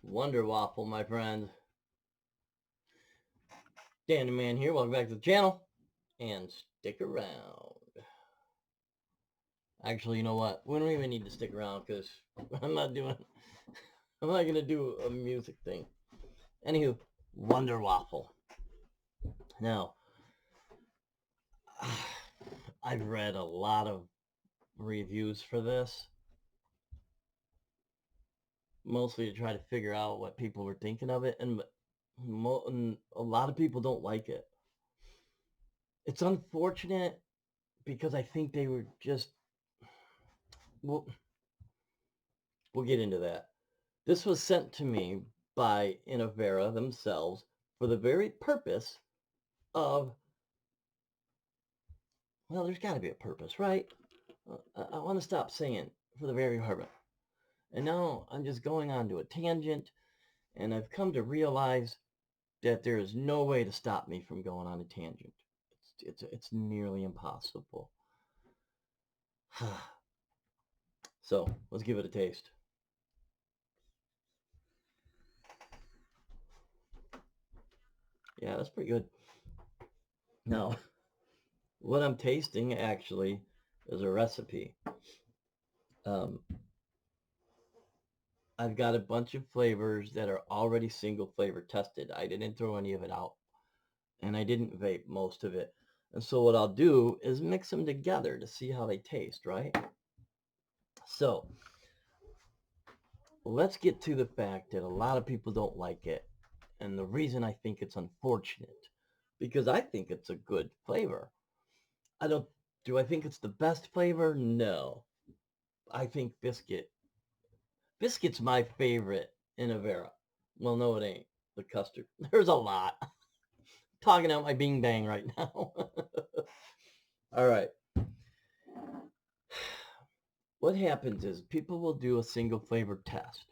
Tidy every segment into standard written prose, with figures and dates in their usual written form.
Wunder Waffle, my friend. Dan the Man here. Welcome back to the channel. And stick around. Actually, you know what? We don't even need to stick around because I'm not going to do a music thing. Anywho, Wunder Waffle. Now, I've read a lot of reviews for this. Mostly to try to figure out what people were thinking of it. And a lot of people don't like it. It's unfortunate because I think they were just... We'll get into that. This was sent to me by Inawera themselves for the very purpose of, well, there's got to be a purpose, right? I want to stop saying for the very purpose. And now I'm just going on to a tangent, and I've come to realize that there is no way to stop me from going on a tangent. It's nearly impossible. So let's give it a taste. Yeah, that's pretty good. Now, what I'm tasting actually is a recipe. I've got a bunch of flavors that are already single flavor tested. I didn't throw any of it out, and I didn't vape most of it. And so what I'll do is mix them together to see how they taste, right? So let's get to the fact that a lot of people don't like it. And the reason I think it's unfortunate, because I think it's a good flavor. Do I think it's the best flavor? No. I think Biscuit's my favorite Inawera. Well, no, it ain't. The custard. There's a lot. Talking out my bing bang right now. All right. What happens is people will do a single flavor test.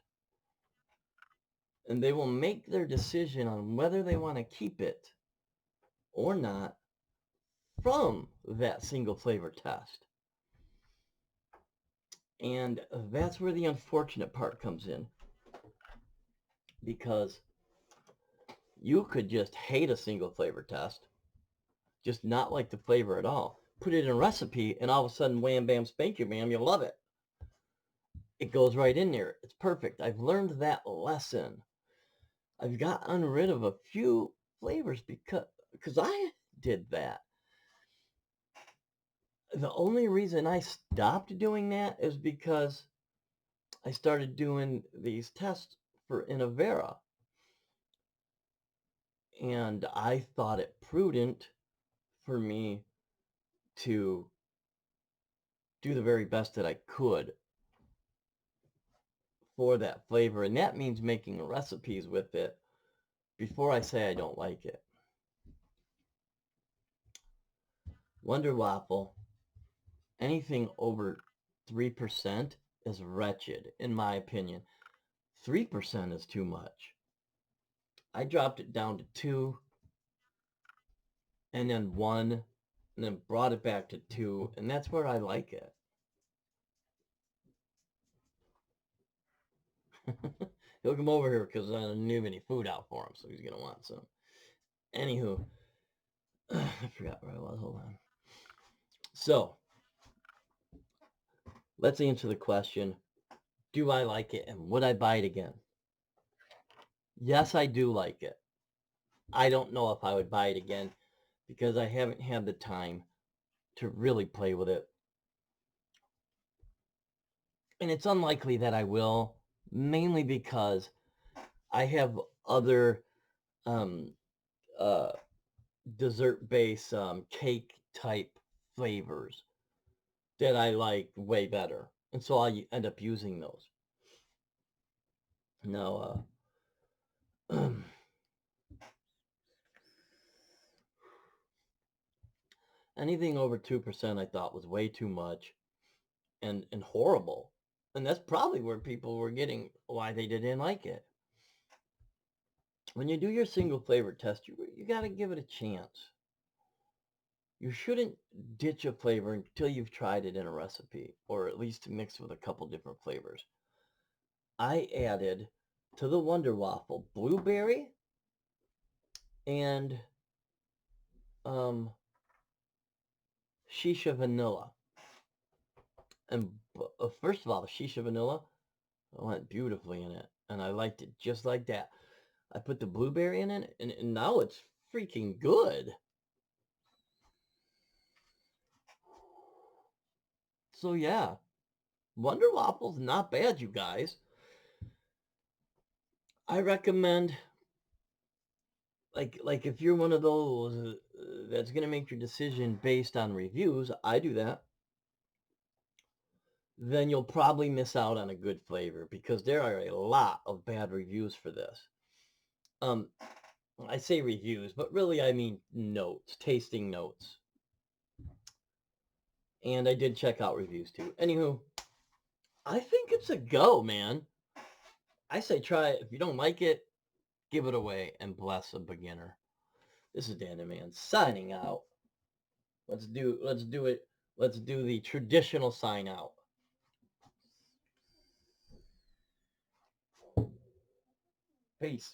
And they will make their decision on whether they want to keep it or not from that single flavor test. And that's where the unfortunate part comes in. Because you could just hate a single flavor test, just not like the flavor at all. Put it in a recipe, and all of a sudden, wham, bam, spank you, bam, you love it. It goes right in there. It's perfect. I've learned that lesson. I've gotten rid of a few flavors because I did that. The only reason I stopped doing that is because I started doing these tests for Inawera. And I thought it prudent for me to do the very best that I could for that flavor. And that means making recipes with it before I say I don't like it. Wunder Waffle, anything over 3% is wretched, in my opinion. 3% is too much. I dropped it down to 2, and then 1, and then brought it back to 2, and that's where I like it. He'll come over here because I didn't leave any food out for him, so he's going to want some. Anywho, I forgot where I was. Hold on. So, let's answer the question, do I like it and would I buy it again? Yes, I do like it. I don't know if I would buy it again because I haven't had the time to really play with it. And it's unlikely that I will, mainly because I have other dessert-based cake type flavors that I like way better. And so I end up using those. Now, anything over 2% I thought was way too much and horrible. And that's probably where people were getting why they didn't like it. When you do your single flavor test, you got to give it a chance. You shouldn't ditch a flavor until you've tried it in a recipe, or at least mixed with a couple different flavors. I added to the Wunder Waffle, blueberry and um, shisha vanilla. And first of all, the shisha vanilla went beautifully in it, and I liked it just like that. I put the blueberry in it, and now it's freaking good. So yeah, Wonder Waffle's not bad, you guys. I recommend, like if you're one of those that's gonna make your decision based on reviews, I do that. Then you'll probably miss out on a good flavor because there are a lot of bad reviews for this. Um, I say reviews, but really I mean notes, tasting notes. And I did check out reviews too. Anywho, I think it's a go, man. I say try it. If you don't like it, give it away and bless a beginner. This is Dan the Man signing out. Let's do it. Let's do the traditional sign out. Peace.